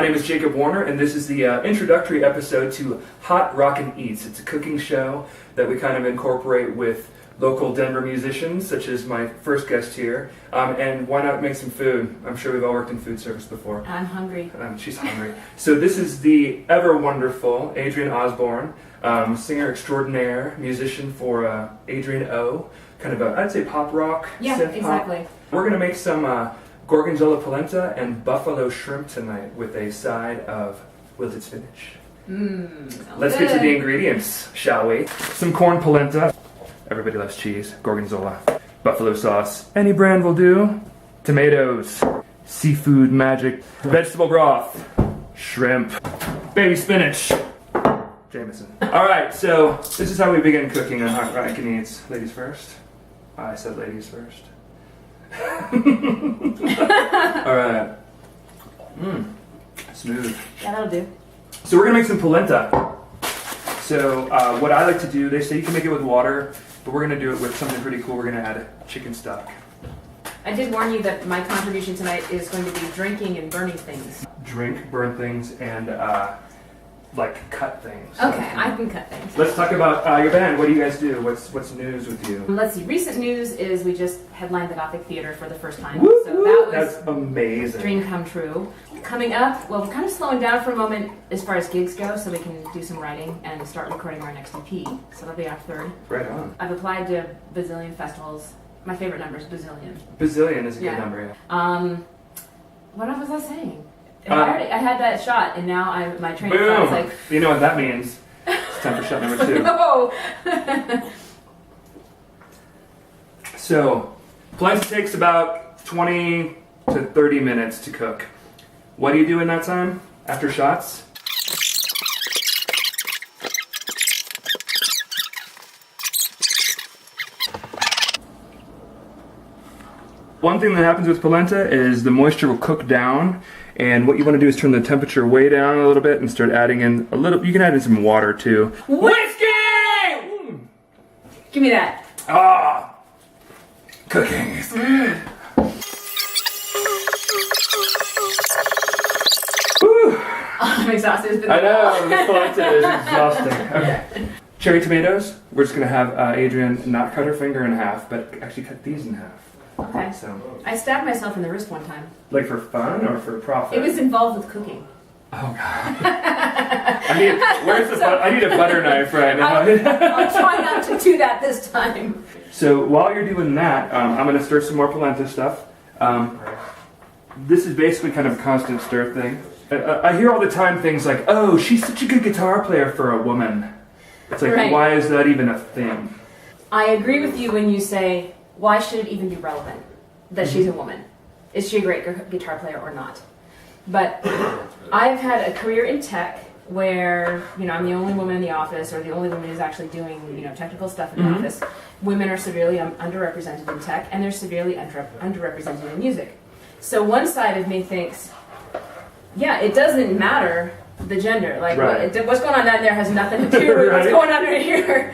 My name is Jacob Warner, and this is the introductory episode to Hot Rockin' Eats. It's a cooking show that we kind of incorporate with local Denver musicians, such as my first guest here. And why not make some food? I'm sure we've all worked in food service before. I'm hungry. She's hungry. So this is the ever wonderful ADRIENNE Osborn, singer extraordinaire, musician for Adrienne O. Kind of I'd say pop rock, synth exactly. pop. We're going to make some Gorgonzola polenta and buffalo shrimp tonight with a side of wilted spinach. Let's get to the ingredients, shall we? Some corn polenta. Everybody loves cheese. Gorgonzola. Buffalo sauce. Any brand will do. Tomatoes. Seafood magic. Vegetable broth. Shrimp. Baby spinach. Jameson. Alright, so this is how we begin cooking on Hot Rockin' Eats. Ladies first. I said ladies first. Alright. Smooth. Yeah, that'll do. So we're gonna make some polenta. So what I like to do, they say you can make it with water, but we're gonna do it with something pretty cool. We're gonna add chicken stock. I did warn you that my contribution tonight is going to be drinking and burning things. Drink, burn things, and like cut things. Okay, I can cut things. Let's talk about your band. What do you guys do? What's news with you? Let's see. Recent news is we just headlined the Gothic Theater for the first time. Woo, so that was that's amazing. Dream come true. Coming up, well, we're kind of slowing down for a moment as far as gigs go, so we can do some writing and start recording our next EP. So that'll be our third. Right on. I've applied to bazillion festivals. My favorite number is bazillion. Bazillion is a good number. Yeah. What was I saying? I had that shot, and now my train of thought is like... You know what that means. It's time for shot number 2. No! So, polenta takes about 20 to 30 minutes to cook. What do you do in that time after shots? One thing that happens with polenta is the moisture will cook down, and what you want to do is turn the temperature way down a little bit and start adding in a little, you can add in some water too. Whiskey! Give me that. Ah! Cooking is good. I'm exhausted. I know, the polenta is exhausting. Okay. Cherry tomatoes. We're just going to have Adrienne not cut her finger in half, but actually cut these in half. Okay. So, I stabbed myself in the wrist one time. like for fun or for profit? It was involved with cooking. Oh god. I need a butter knife right now. I'll try not to do that this time. So while you're doing that, I'm going to stir some more polenta stuff. This is basically kind of a constant stir thing. I hear all the time things like, oh, she's such a good guitar player for a woman. It's like, right. Why is that even a thing? I agree with you when you say, why should it even be relevant that she's a woman? Is she a great guitar player or not? But I've had a career in tech where, I'm the only woman in the office, or the only woman who's actually doing, technical stuff in the office. Women are severely underrepresented in tech, and they're severely underrepresented in music. So one side of me thinks, yeah, it doesn't matter the gender. Like, right. what's going on down there has nothing to do with what's going on right here.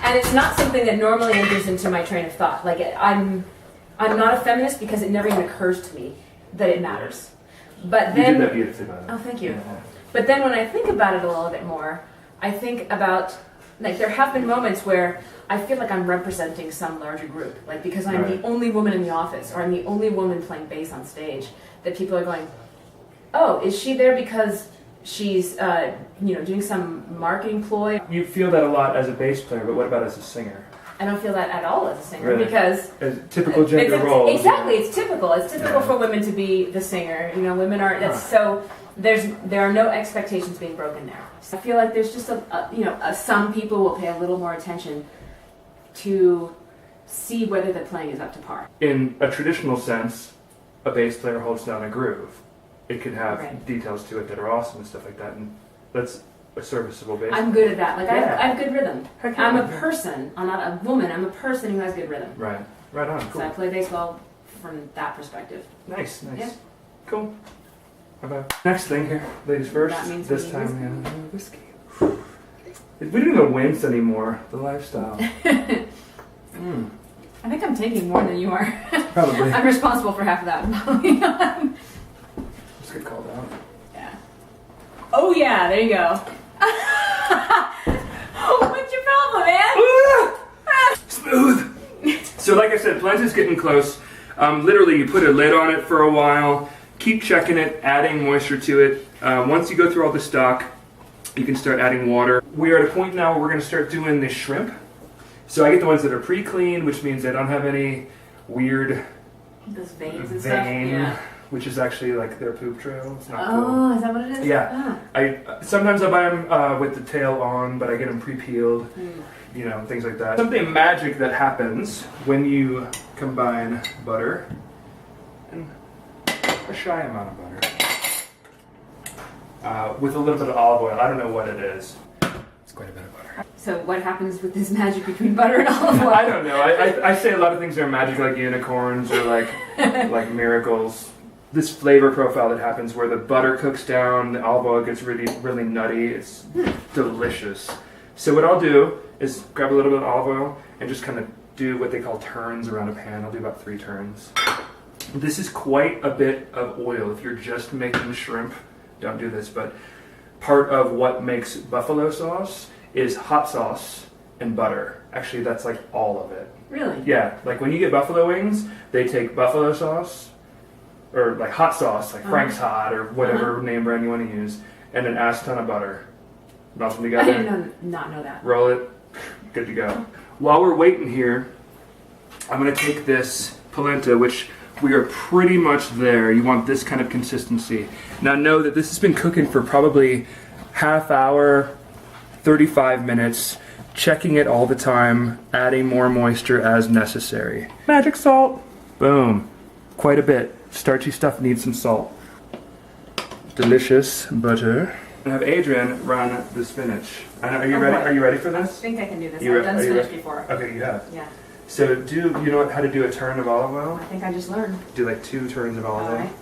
And it's not something that normally enters into my train of thought. Like, I'm not a feminist because it never even occurs to me that it matters. But then, you did that beautifully, by the way. Oh, thank you. Yeah. But then when I think about it a little bit more, I think about, like, there have been moments where I feel like I'm representing some larger group. Like, because I'm the only woman in the office, or I'm the only woman playing bass on stage, that people are going, oh, is she there because she's, doing some marketing ploy? You feel that a lot as a bass player, but what about as a singer? I don't feel that at all as a singer, Really? because As typical gender roles. Exactly, it's typical. It's typical for women to be the singer. Women are. That's so. There are no expectations being broken there. So I feel like there's just some people will pay a little more attention to see whether the playing is up to par. In a traditional sense, a bass player holds down a groove. It could have details to it that are awesome and stuff like that, and that's a serviceable bass. I'm good at that. Like, I have good rhythm. Heck yeah. I'm a person. I'm not a woman. I'm a person who has good rhythm. Right on, cool. So I play baseball from that perspective. Nice. Yeah. Cool. How about next thing here, ladies first. That means this we time, whiskey. We don't even wince anymore. The lifestyle. I think I'm taking more than you are. Probably. I'm responsible for half of that. Let's get called out. Yeah. Oh yeah, there you go. What's your problem, man? Smooth. So like I said, polenta's getting close. Literally, you put a lid on it for a while. Keep checking it, adding moisture to it. Once you go through all the stock, you can start adding water. We are at a point now where we're going to start doing the shrimp. So I get the ones that are pre-cleaned, which means they don't have any weird those veins and stuff. Yeah. Which is actually like their poop trail. It's not Oh, cool. is that what it is? Yeah. Sometimes I buy them with the tail on, but I get them pre-peeled. You know, things like that. Something magic that happens when you combine butter and a shy amount of butter with a little bit of olive oil. I don't know what it is. It's quite a bit of butter. So what happens with this magic between butter and olive oil? I don't know. I say a lot of things are magic, like unicorns or like like miracles. This flavor profile that happens where the butter cooks down, the olive oil gets really, really nutty. It's delicious. So what I'll do is grab a little bit of olive oil and just kind of do what they call turns around a pan. I'll do about 3 turns. This is quite a bit of oil. If you're just making shrimp, don't do this, but part of what makes buffalo sauce is hot sauce and butter. Actually, that's like all of it. Really? Yeah, like when you get buffalo wings, they take buffalo sauce, or like hot sauce, like Frank's Hot, or whatever name brand you want to use, and an ass ton of butter. Melt them together. I didn't not know that. Roll it. Good to go. While we're waiting here, I'm going to take this polenta, which we are pretty much there. You want this kind of consistency. Now know that this has been cooking for probably half hour, 35 minutes, checking it all the time, adding more moisture as necessary. Magic salt. Boom. Quite a bit. Starchy stuff needs some salt. Delicious butter. I have Adrienne run the spinach. Are you ready? Boy. Are you ready for I this? think I can do this. I've done spinach before. Okay, you have. Yeah. So you know how to do a turn of olive oil? I think I just learned. Do like 2 turns of olive All oil. right.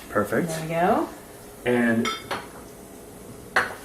Perfect. There we go. And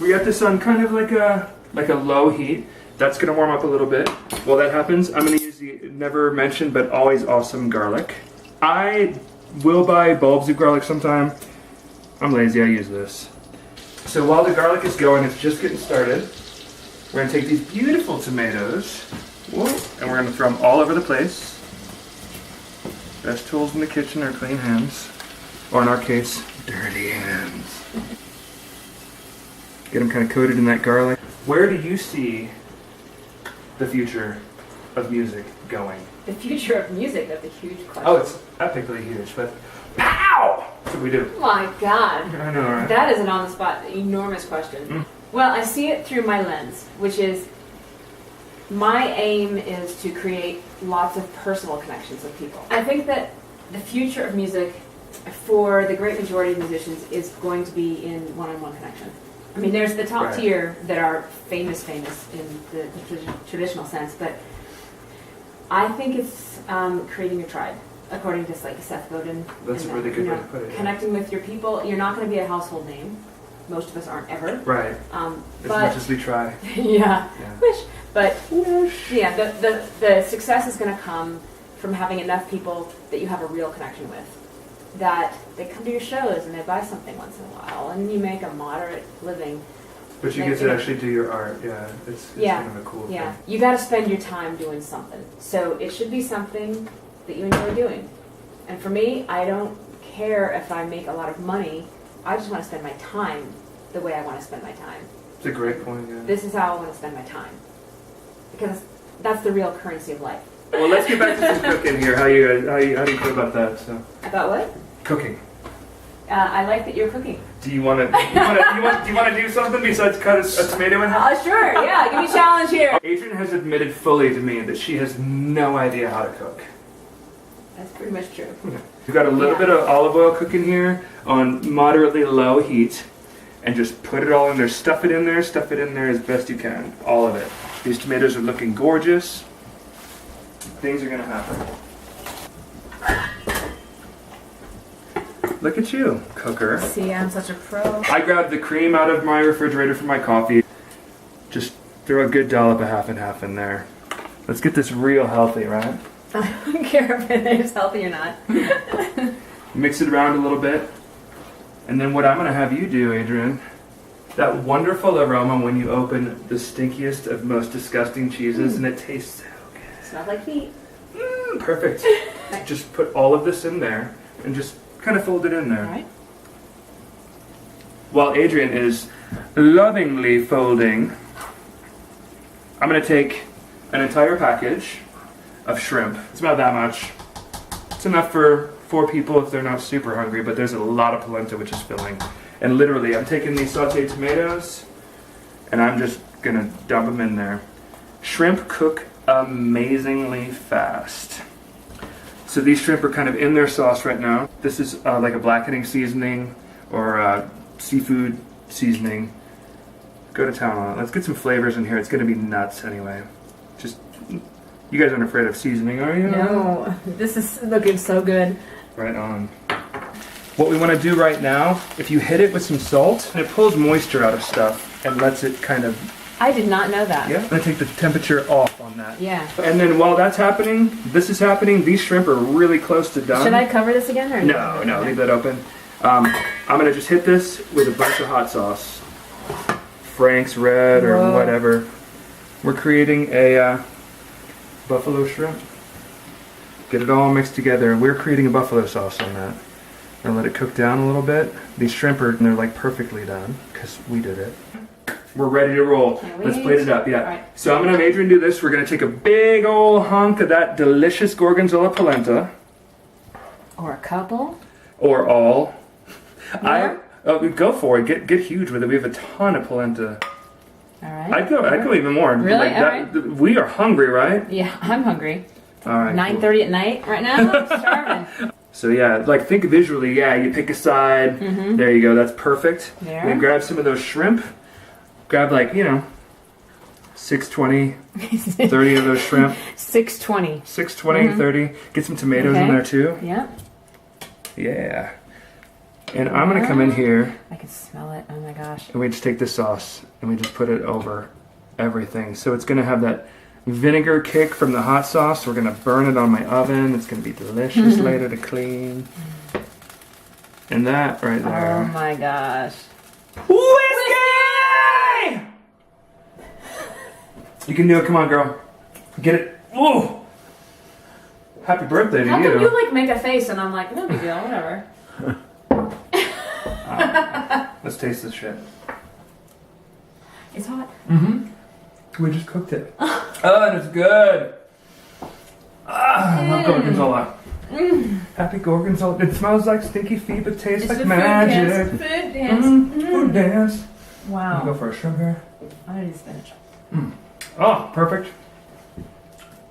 we got this on kind of like a low heat. That's gonna warm up a little bit. While that happens, I'm gonna use the never mentioned but always awesome garlic. I will buy bulbs of garlic sometime. I'm lazy, I use this. So while the garlic is going, it's just getting started. We're gonna take these beautiful tomatoes, and we're gonna throw them all over the place. Best tools in the kitchen are clean hands, or in our case, dirty hands. Get them kind of coated in that garlic. Where do you see the future of music going? The future of music, that's a huge question. Oh, it's epically huge, but pow! That's what we do. Oh my God. I know, right? That is an on-the-spot, enormous question. Well, I see it through my lens, which is my aim is to create lots of personal connections with people. I think that the future of music for the great majority of musicians is going to be in one-on-one connection. I mean, there's the top tier that are famous in the traditional sense, but I think it's creating a tribe, according to like Seth Godin. That's a really good way to put it. Connecting with your people. You're not going to be a household name. Most of us aren't ever. Right. As much as we try. Yeah. Wish. But yeah, the success is going to come from having enough people that you have a real connection with. That they come to your shows and they buy something once in a while, and you make a moderate living. But you get to actually do your art. Yeah, it's kind of a cool thing. Yeah, you got to spend your time doing something. So it should be something that you enjoy doing. And for me, I don't care if I make a lot of money. I just want to spend my time the way I want to spend my time. It's a great point. Yeah. This is how I want to spend my time, because that's the real currency of life. Well, let's get back to some cooking here. How do you feel about that? So. About what? Cooking. I like that you're cooking. Do you want to do something besides cut a tomato in half? Sure. Yeah, give me a challenge here. Adrienne has admitted fully to me that she has no idea how to cook. That's pretty much true. We've got a little bit of olive oil cooking here on moderately low heat, and just put it all in there. Stuff it in there as best you can. All of it. These tomatoes are looking gorgeous. Things are gonna happen. Look at you, cooker. See, I'm such a pro. I grabbed the cream out of my refrigerator for my coffee. Just throw a good dollop of half and half in there. Let's get this real healthy, right? I don't care if it is healthy or not. Mix it around a little bit. And then what I'm gonna have you do, Adrienne, that wonderful aroma when you open the stinkiest of most disgusting cheeses, and it tastes so good. Smells like feet. Perfect. Just put all of this in there and just kind of fold it in there. All right. While Adrienne is lovingly folding, I'm gonna take an entire package of shrimp. It's about that much. It's enough for 4 people if they're not super hungry, but there's a lot of polenta, which is filling. And literally, I'm taking these sauteed tomatoes and I'm just gonna dump them in there. Shrimp cook amazingly fast. So these shrimp are kind of in their sauce right now. This is like a blackening seasoning or seafood seasoning. Go to town on it. Let's get some flavors in here. It's gonna be nuts anyway. Just, you guys aren't afraid of seasoning, are you? No, this is looking so good. Right on. What we want to do right now, if you hit it with some salt, it pulls moisture out of stuff and lets it kind of... I did not know that. Yeah, I'm going to take the temperature off on that. Yeah. And then while that's happening, this is happening, these shrimp are really close to done. Should I cover this again? Or No, leave that open. I'm going to just hit this with a bunch of hot sauce. Frank's Red or Whoa. whatever. We're creating a buffalo shrimp. Get it all mixed together. We're creating a buffalo sauce on that. And let it cook down a little bit. These shrimp are, they're like perfectly done because we did it. We're ready to roll. Let's plate it up, yeah. Right. So I'm gonna have Adrienne do this. We're gonna take a big old hunk of that delicious Gorgonzola polenta. Or a couple. Or all. More? Go for it. Get huge with it. We have a ton of polenta. All right. I'd go even more. Really? Like All that, We are hungry, right? Yeah, I'm hungry. All right. 9:30 at night right now. I'm starving. So yeah, like think visually, yeah, you pick a side, there you go, that's perfect. There. Then grab some of those shrimp, grab like, 620, 30 of those shrimp. 620. 620, 30, get some tomatoes in Okay. there too. Yep. Yeah. And I'm gonna come in here, I can smell it. Oh my gosh. and we just take this sauce, and we just put it over everything. So it's gonna have that vinegar kick from the hot sauce. We're gonna burn it on my oven. It's gonna be delicious later to clean. And that right Oh there. my gosh. Whiskey! You can do it. Come on, girl. Get it. Ooh! Happy birthday to How you. come you like make a face and I'm like, no big deal, whatever. Let's taste this shit. It's hot. We just cooked it. Oh, and it's good. I love Gorgonzola. Happy Gorgonzola. It smells like stinky feet, but tastes It's like a magic. Food dance. Food dance. Wow. Go for a shrimp here. I'm gonna do spinach. Oh, perfect.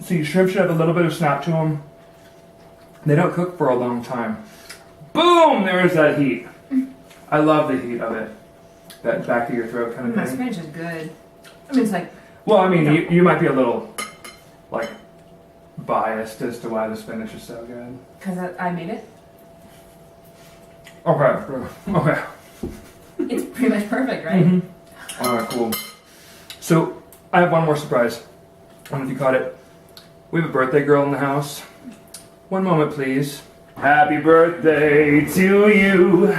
So your shrimp should have a little bit of snap to them. They don't cook for a long time. Boom! There's that heat. I love the heat of it. That back of your throat kind of My thing. spinach is good. I mean, it's like, Well, I mean, you might be a little, like, biased as to why the spinach is so good. because I made it. Okay. Okay. It's pretty much perfect, right? Alright, cool. So, I have one more surprise. I don't know if you caught it. We have a birthday girl in the house. One moment, please. Happy birthday to you.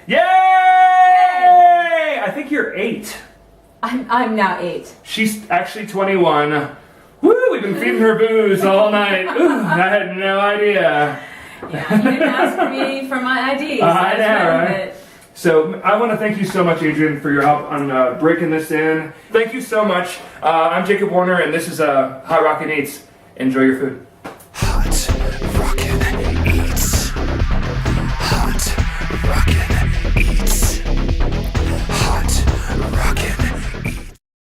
Yay! I think you're 8. I'm now 8. She's actually 21. Woo! We've been feeding her booze all night. Ooh, I had no idea. Yeah, you didn't ask me for my ID. So I just know, went with right? it. So I want to thank you so much, Adrienne, for your help on breaking this in. Thank you so much. I'm Jacob Warner, and this is Hot Rockin' Eats. Enjoy your food. Hot Rockin' Eats. Hot Rockin'